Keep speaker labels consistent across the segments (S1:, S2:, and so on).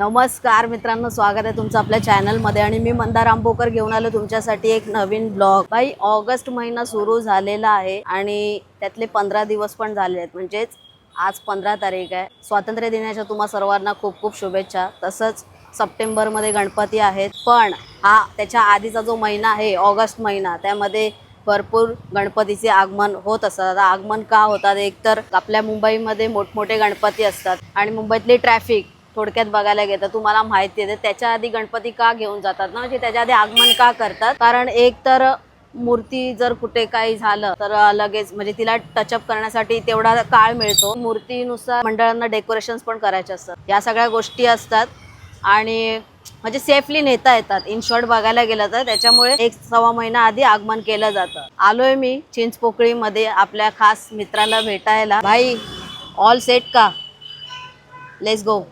S1: नमस्कार मित्रांनो, स्वागत आहे तुमचं आपल्या चॅनलमध्ये आणि मी मंदार आंबोकर घेऊन आलो तुमच्यासाठी एक नवीन ब्लॉग। भाई ऑगस्ट महिना सुरू झालेला आहे आणि त्यातले 15 दिवस पण झाले आहेत, म्हणजेच आज 15 तारीख आहे। स्वातंत्र्य दिनाच्या तुम्हा सर्वांना खूप खूप शुभेच्छा। तसंच सप्टेंबरमध्ये गणपती आहेत, पण हा त्याच्या आधीचा जो महिना आहे ऑगस्ट महिना, त्यामध्ये भरपूर गणपतीचे आगमन होत असतात। आगमन का होतात, एकतर आपल्या मुंबईमध्ये मोठमोठे गणपती असतात आणि मुंबईतली ट्रॅफिक थोडक्यात बघायला गेलं तुम्हाला माहिती आहे। त्याच्या आधी गणपती का घेऊन जातात ना, म्हणजे त्याच्या आधी आगमन का करतात, कारण एक तर मूर्ती जर कुठे काही झालं तर लगेच म्हणजे तिला टचअप करण्यासाठी तेवढा काळ मिळतो। मूर्तीनुसार मंडळांना डेकोरेशन्स पण करायचे असतात, या सगळ्या गोष्टी असतात आणि म्हणजे सेफली नेता येतात। इन शॉर्ट बघायला गेलं तर त्याच्यामुळे 1-1.25 महिना आधी आगमन केलं जातं। आलोय मी चिंचपोकळीमध्ये आपल्या खास मित्राला भेटायला। भाई ऑल सेट का? Let's go.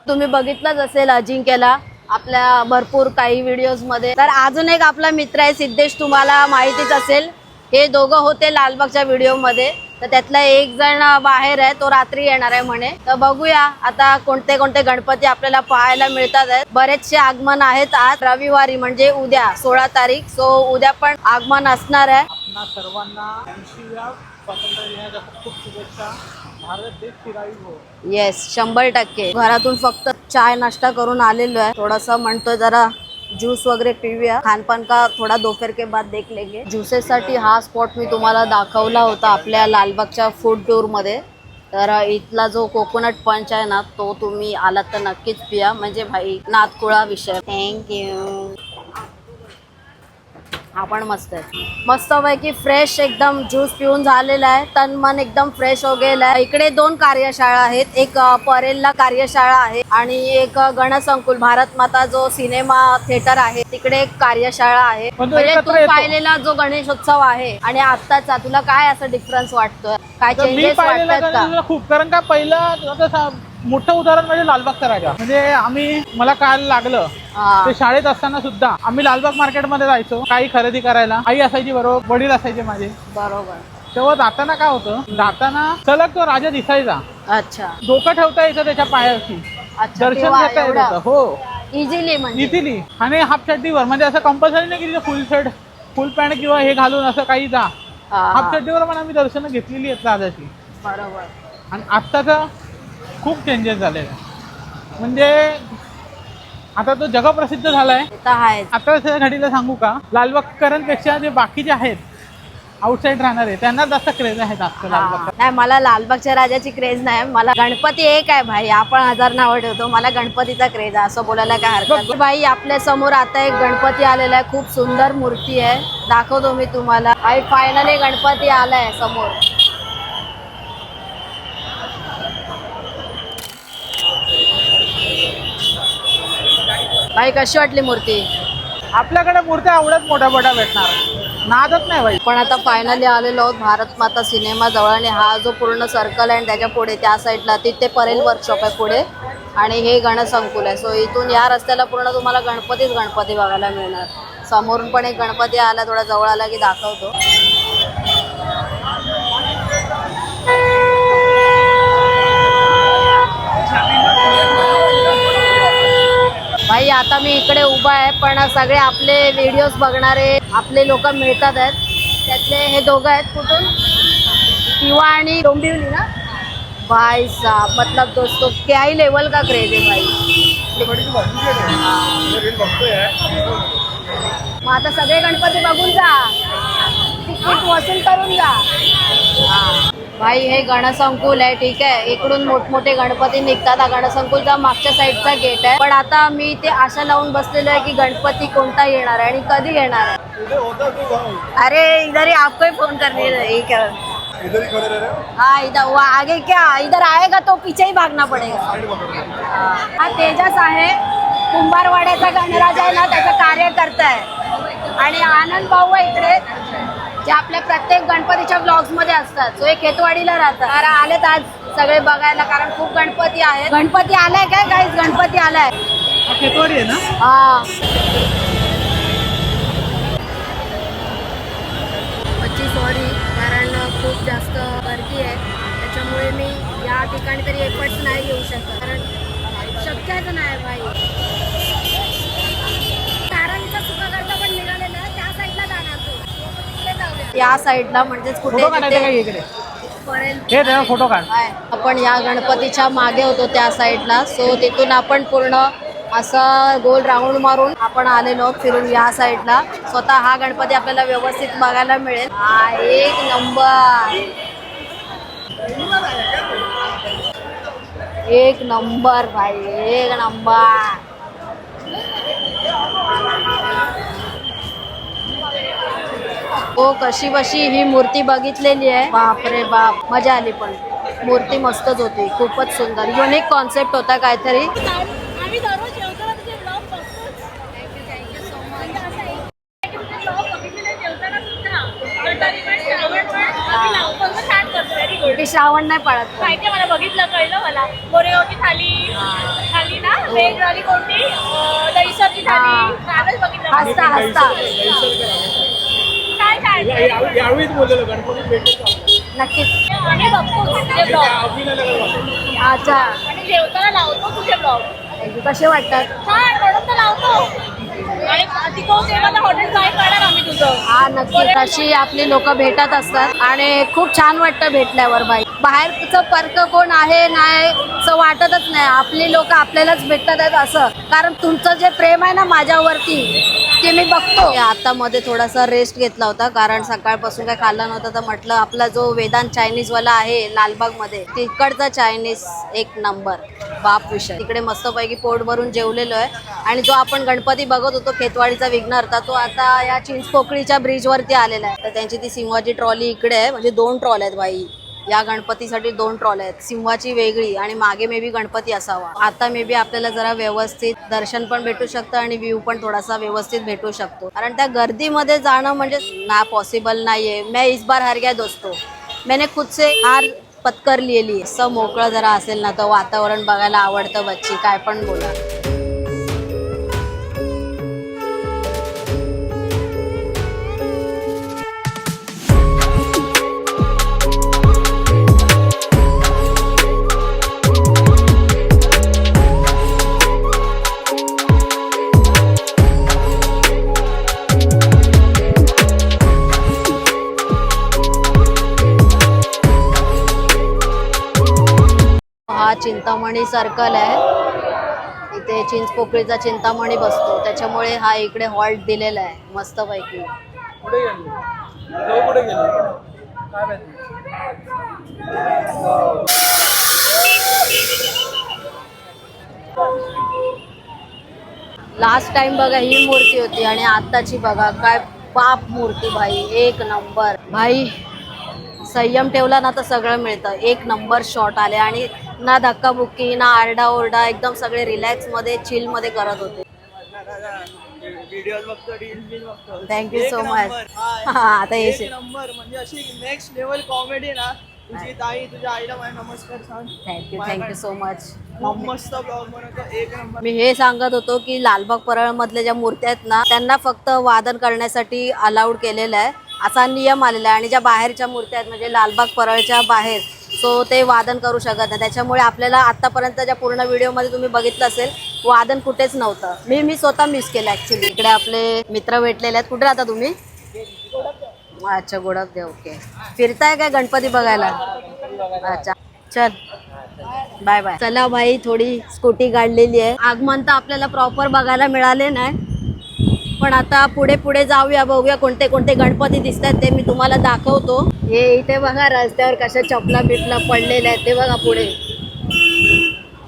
S1: तुम्ही बघितलंच असेल अजिंक्यला आपल्या भरपूर काही व्हिडिओज मध्ये। तर अजून एक आपला मित्र आहे सिद्धेश, तुम्हाला माहितीच असेल। हे दोघं होते लालबागच्या व्हिडिओ मध्ये, तर त्यातला एक जण बाहेर आहे, तो रात्री येणार आहे म्हणे। तर बघूया आता कोणते कोणते गणपती आपल्याला पाहायला मिळतात आहेत। बरेचसे आगमन आहेत आज रविवारी, म्हणजे उद्या 16 तारीख। सो उद्या पण आगमन असणार आहे।
S2: आपणा सर्वांना 80व्या स्वातंत्र्य दिनाच्या खूप शुभेच्छा। भारत देश फिरावी हो।
S1: येस, 100%। घरातून फक्त चाय नाश्ता करून आलेलो आहे, थोडासा म्हणतोय जरा ज्यूस वगैरे पिऊया। खानपान का थोडा दोपहर के बाद देख लेंगे। ज्युसेस साठी हा स्पॉट मी तुम्हाला दाखवला होता आपल्या लालबागच्या फूड टूर मध्ये। तर इथला जो कोकोनट पंच आहे ना, तो तुम्ही आलात तर नक्कीच पिया, म्हणजे भाई नादकुळा विषय। थँक्यू। हा पण मस्त आहे, मस्तपैकी फ्रेश एकदम ज्यूस पिऊन झालेला आहे। तन मन एकदम फ्रेश हो गेला आहे। इकडे 2 कार्यशाळा आहेत, एक परेलला कार्यशाळा आहे आणि एक गणसंकुल भारत माता जो सिनेमा थिएटर आहे तिकडे एक कार्यशाळा आहे। म्हणजे तू पाहिलेला जो गणेशोत्सव आहे आणि आत्ताचा, तुला काय असं डिफरन्स वाटतोय, काय चेंजेस वाटतात का?
S2: खूप, कारण का पहिलं मोठं उदाहरण म्हणजे लालबागचा राजा। म्हणजे मला काय लागलं ते शाळेत असताना सुद्धा आम्ही लालबाग मार्केटमध्ये जायचो काही खरेदी करायला। आई असायची बरोबर, वडील असायचे माझे
S1: बरोबर।
S2: तेव्हा जाताना काय होतं, जाताना सलग तो राजा दिसायचा।
S1: अच्छा,
S2: डोकं ठेवता यायचं त्याच्या पायावरती, दर्शन घेता येत होतं। हो,
S1: इझिली म्हणजे
S2: इझिली। आणि हाफ चड्डीवर, म्हणजे असं कंपल्सरी नाही की फुल शर्ट फुल पॅन्ट किंवा हे घालून असं काही जा। हाफ चड्डीवर पण आम्ही दर्शनं घेतलेली आहेत राजाची।
S1: बरोबर।
S2: आणि आत्ताचा खूप चेंजेस झालेले, म्हणजे आता तो जगप्रसिद्ध झालाय। आता घडीला सांगू का, लालबागकरांपेक्षा जे बाकीचे आहेत आउटसाइड राहणारे त्यांना जास्त क्रेज आहे आजकाल लालबाग।
S1: नाही, मला लालबागच्या राजाची क्रेज नाही, मला गणपती एक आहे भाई। आपण 1000 नावं ठेवतो, मला गणपतीचा क्रेज आहे असं बोलायला काय हरकत नाही। भाई आपल्या समोर आता एक गणपती आलेला आहे, खूप सुंदर मूर्ती आहे, दाखवतो मी तुम्हाला। भाई फायनली गणपती आलाय समोर। भाई कशी वाटली मूर्ती?
S2: आपल्याकडे मूर्त्या एवढ्याच मोठ्या मोठ्या भेटणार, नादच नाही भाई।
S1: पण आता फायनली आलेलो आहोत भारत माता सिनेमा जवळ आणि हा जो पूर्ण सर्कल आहे त्याच्या पुढे त्या साईडला तिथे परेल वर्कशॉप आहे पुढे आणि हे गणसंकुल आहे। सो इथून या रस्त्याला पूर्ण तुम्हाला गणपती बघायला मिळणार। समोरून पण एक गणपती आला, थोडा जवळ आला की दाखवतो। भाई आता मी इकडे उभा आहे, पण सगळे आपले व्हिडिओज बघणारे आपले लोक मिळतात आहेत। त्यातले हे दोघं आहेत, कुठून, किवा आणि डोंबिवली ना। भाई साहब, मतलब दोस्तों क्या ही लेवल का क्रेज है भाई। मग आता सगळे गणपती बघून जा, तिकीट वसूल करून जा। भाई हे गणसंकुल आहे, ठीक आहे। इकडून मोठमोठे गणपती निघतात, हा गणसंकुलचा मागच्या साईडचा गेट आहे। पण आता मी ते आशा लावून बसलेलो आहे की गणपती कोणता येणार आहे आणि कधी येणार आहे। अरे इधर ही आपको ही फोन करने क्या,
S2: इधर ही खड़े रह रहे हो?
S1: हाँ इधर, वो आगे क्या इधर आएगा तो पीछे ही भागना पड़ेगा। हा तेजस आहे, कुंभारवाड्याचा गणराज आहे ना, त्याचा कार्यकर्ता आहे। आणि आनंद भाऊ आहे इकडे, जे आपल्या प्रत्येक गणपतीच्या ब्लॉग्स मध्ये असतात। जो एक खेतवाडीला राहतात, तर आलेत आज सगळे बघायला, कारण खूप गणपती आहेत। गणपती आलाय काय गाईज, गणपती आलाय।
S2: खेतवाडी आहे ना?
S1: हा, 25 कारण खूप जास्त गर्दी आहे, त्याच्यामुळे मी या ठिकाणी तरी एफर्ट्स नाही घेऊ शकत, कारण पोचायचं नाही भाई. कारंजा सुका करता पण निघालेला त्या साईडला जाणार तू. तिकडे जाऊया. या साईडला म्हणजेच कुठे
S2: फोटो काढायचा का इकडे
S1: पडेल
S2: हे तेव्हा फोटो काढ.
S1: आपण या गणपतीच्या मागे होतो त्या साईडला. सो तिथून आपण पूर्ण असं गोल राऊंड मारून आपण आलेलो फिरून या साईडला. स्वतः हा गणपती आपल्याला व्यवस्थित बघायला मिळेल. हा एक नंबर, एक नंबर भाई, एक नंबर. हो कशी बशी ही मूर्ती बघितलेली आहे. बाप रे बाप, मजा आली. पण मूर्ती मस्तच होती, खूपच सुंदर. युनिक कॉन्सेप्ट होता काहीतरी.
S3: आम्ही दररोज जेवताना तुझे ब्लॉग बघतो. Thank you so much. तुझे ब्लॉग बघितलेले जेवताना सुद्धा गणपती पण श्रावण पण आम्ही लावतो तर छान करतो. Very good.
S1: मी श्रावण नाही पाळत.
S3: माहिती मला बघितलं कळलं मला. गोरेगावची थाली थाली ना वेगळी कोणती दहीसरची थाली कालच बघितलं.
S1: हसता हसता
S3: काय काय
S2: यावेळीच बोललेलो गणपती भेटेल
S1: नक्कीच.
S3: आम्ही बघतो तुझे ब्लॉग
S1: अच्छा,
S3: आणि जेवताना लावतो तुझे ब्लॉग.
S1: कसे वाटतात?
S3: छान म्हणून तर लावतो. आणि तिकडून ते मला हॉटेल काय करणार आम्ही तुझं.
S1: हा नक्की. तशी आपली लोक भेटत असतात आणि खूप छान वाटतं भेटल्यावर. बाई बाहेरचं परक कोण आहे नाही असं वाटतच नाही. आपली लोक आपल्यालाच भेटतात आहेत असं. कारण तुमचं जे प्रेम आहे ना माझ्यावरती ते मी बघतो. आता मध्ये थोडासा रेस्ट घेतला होता कारण सकाळपासून काय खाल्लं नव्हतं. तर म्हटलं आपला जो वेदांत चायनीजवाला आहे लालबाग मध्ये तिकडचा चायनीज एक नंबर बाप विषय. तिकडे मस्तपैकी पोट भरून जेवलेलो आहे. आणि जो आपण गणपती बघत होतो खेतवाडीचा विघ्नहर्ता तो आता या चिंचपोकळीच्या ब्रिजवरती आलेला आहे. तर त्यांची ती सिंहाची ट्रॉली इकडे आहे. म्हणजे 2 ट्रॉल्या आहेत बाई. या गणपतीसाठी 2 ट्रॉल्या आहेत. सिंहाची वेगळी आणि मागे मे बी गणपती असावा. आता मे बी आपल्याला जरा व्यवस्थित दर्शन पण भेटू शकतं आणि व्ह्यू पण थोडासा व्यवस्थित भेटू शकतो. कारण त्या गर्दीमध्ये जाणं म्हणजे ना पॉसिबल नाहीये. मैं इस बार हार गया दोस्तों. मैंने खुद से हार पत्कर लिहिली. असं मोकळं जरा असेल ना तर वातावरण बघायला आवडतं. बच्ची काय पण बोला. हा चिंतामणी सर्कल आहे. इथे चिंचपोकळीचा चिंतामणी बसतो त्याच्यामुळे हा इकडे हॉल्ट दिलेला आहे मस्तपैकी.
S2: कुठे गेली कुठे गेली काय माहिती.
S1: लास्ट टाइम बघा ही मूर्ती होती आणि आताची बघा काय बाप मूर्ती भाई. एक नंबर भाई. संयम ठेवला ना तर सगळं मिळतं. एक नंबर शॉट आले आणि ना धक्काबुक्की ना आरडाओरडा. एकदम सगळे रिलॅक्स मध्ये चिल मध्ये करत होते. Thank you so much. आता येशील.
S4: नंबर म्हणजे अशी नेक्स्ट लेवल कॉमेडी ना. तुझी ताई तुझ्या आईला माझा नमस्कार सांग.
S1: Thank you so much.
S4: खूप मस्त ब्लॉग बनवतो. एक नंबर.
S1: मी हे सांगत होतो की लालबाग परळ मधल्या ज्या मूर्त्या आहेत ना त्यांना फक्त वादन करण्यासाठी अलाउड केलेलं आहे असा नियम आलेला आहे. आणि ज्या बाहेरच्या मूर्त्या आहेत म्हणजे लालबाग परळच्या बाहेर सो ते वादन करू शकत नाही. त्याच्यामुळे आपल्याला आतापर्यंतच्या पूर्ण व्हिडिओमध्ये तुम्ही बघितलं असेल वादन कुठेच नव्हतं. मी स्वतः मिस केलं ऍक्च्युली. इकडे आपले मित्र भेटलेले आहेत. कुठे राहता तुम्ही? अच्छा गोडकदेव. ओके. फिरताय काय गणपती बघायला? अच्छा चल बाय बाय. चला भाई थोडी स्कूटी काढलेली आहे. आगमन तर आपल्याला प्रॉपर बघायला मिळाले नाही पण आता पुढे पुढे जाऊया बघूया कोणते कोणते गणपती दिसत आहेत ते मी तुम्हाला दाखवतो. हे इथे बघा रस्त्यावर कशा चपला बिपला पडलेल्या आहेत ते बघा. पुढे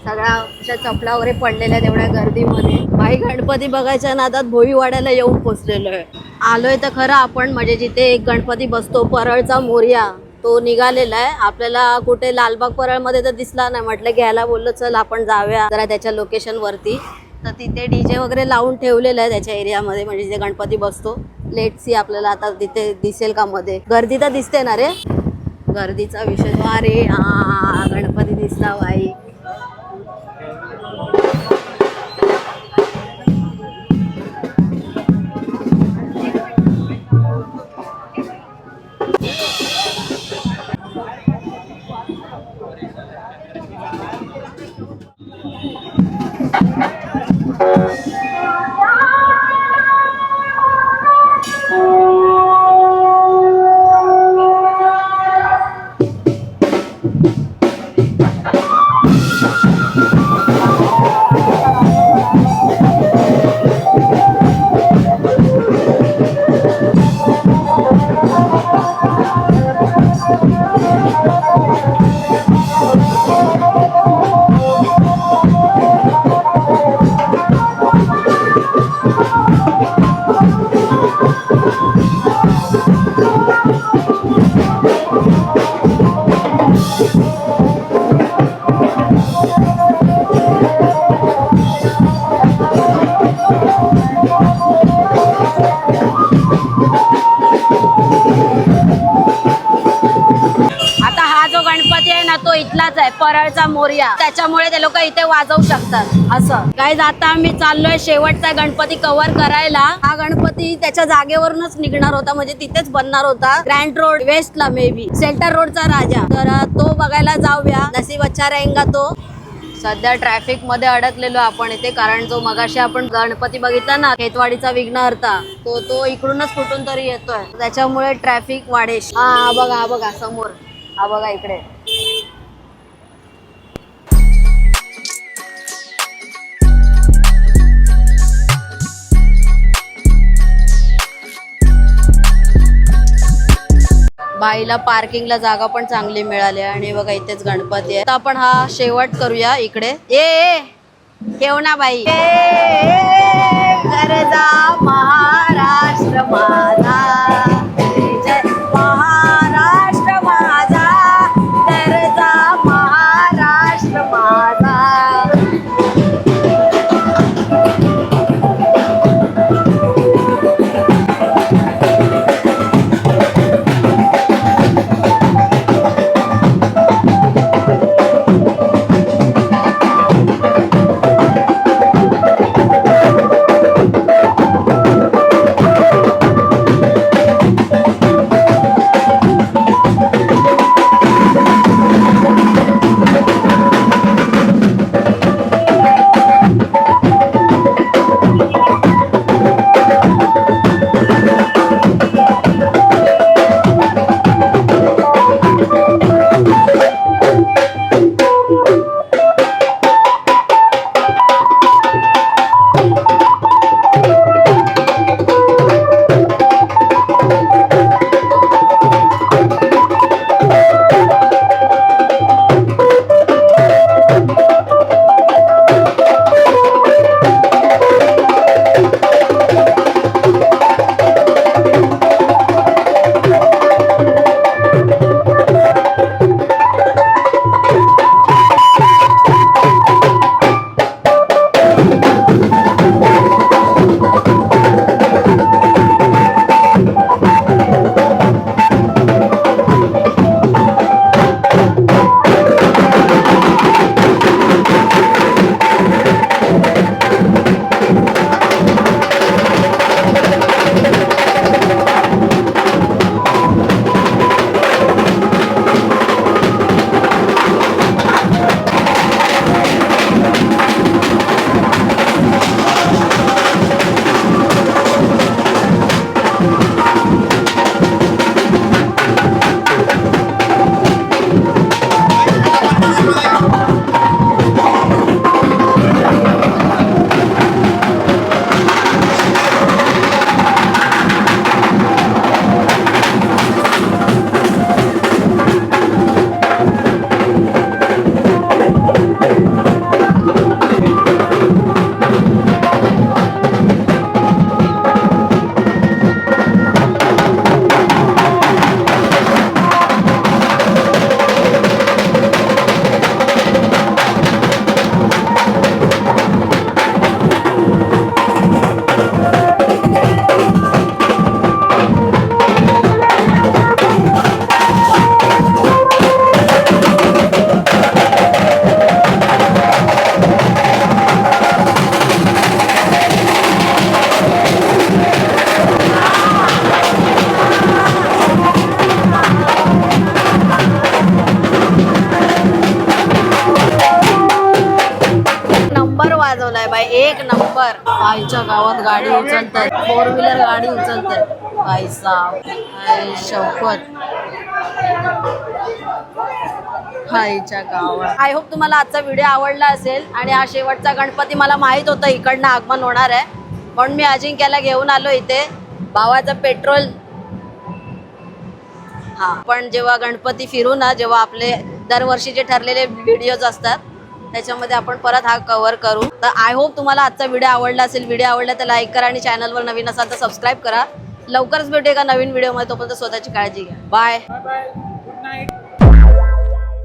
S1: सगळ्या अशा चपला वगैरे पडलेल्या आहेत एवढ्या गर्दीमध्ये. भाई गणपती बघायच्या नादात भोईवाड्याला येऊन पोचलेलो आहे. आलोय तर खरं आपण म्हणजे जिथे एक गणपती बसतो परळचा मोरया तो निघालेला आहे. आपल्याला कुठे लालबाग परळ मध्ये तर दिसला नाही. म्हटलं घ्यायला बोललो चल आपण जाऊया जरा त्याच्या लोकेशन वरती. तर तिथे डीजे वगैरे लावून ठेवलेलं आहे त्याच्या एरियामध्ये म्हणजे जिथे गणपती बसतो. लेट सी आपल्याला आता तिथे दिसेल का मध्ये. गर्दी तर दिसते ना रे. गर्दीचा विषय. अरे हा गणपती दिसला भाई. आता हा जो गणपती आहे ना तो इथलाच आहे, परळचा मोरया, त्याच्यामुळे ते लोक इथे वाजवू शकतात असं. गाईज आता आम्ही चाललोय शेवटचा गणपती कव्हर करायला. हा गणपती त्याच्या जागेवरूनच निघणार होता, म्हणजे तिथेच बनणार होता, ग्रँड रोड वेस्टला, मे बी सेंटर रोडचा राजा. तर तो बघायला जाऊया, नसीब अच्छा रहेगा तो. सध्या ट्रॅफिक मध्ये अडकलेलो आपण इथे, कारण जो मगाशी आपण गणपती बघितला ना खेतवाडीचा विघ्नहर्ता, तो इकडूनच कुठून तरी येतोय, त्याच्यामुळे ट्रॅफिक वाढेल. हा बघा समोर, हा बघा इकडे. बाईला पार्किंगला जागा पण चांगली मिळाली आणि बघा इथेच गणपती आहे. तर आपण हा शेवट करूया इकडे. ए ठेव ना बाई. गरजा महाराष्ट्र माझा, जय महाराष्ट्र माझा, गरजा महाराष्ट्र माझा. एक नंबर. आईच्या गावात गाडी उचलतात, 4 व्हीलर गाडी उचलतात. आई साहेब, आई शपथ. आईच्या गावात. आय होप तुम्हाला आजचा व्हिडिओ आवडला असेल आणि हा शेवटचा गणपती मला माहित होतं इकडनं आगमन होणार आहे, म्हणून मी अजिंक्याला घेऊन आलो इथे. भावाचं पेट्रोल. हा, पण जेव्हा गणपती फिरू ना, जेव्हा आपले दरवर्षीचे ठरलेले व्हिडिओज असतात त्याच्यामध्ये आपण परत हा कव्हर करू. तर आय होप तुम्हाला आजचा व्हिडिओ आवडला असेल. व्हिडिओ आवडला तर लाईक करा आणि चॅनलवर नवीन असाल तर सबस्क्राईब करा. लवकरच भेटू एका नवीन व्हिडिओमध्ये. तोपर्यंत स्वतःची काळजी घ्या. Bye.
S2: Bye bye. Good night.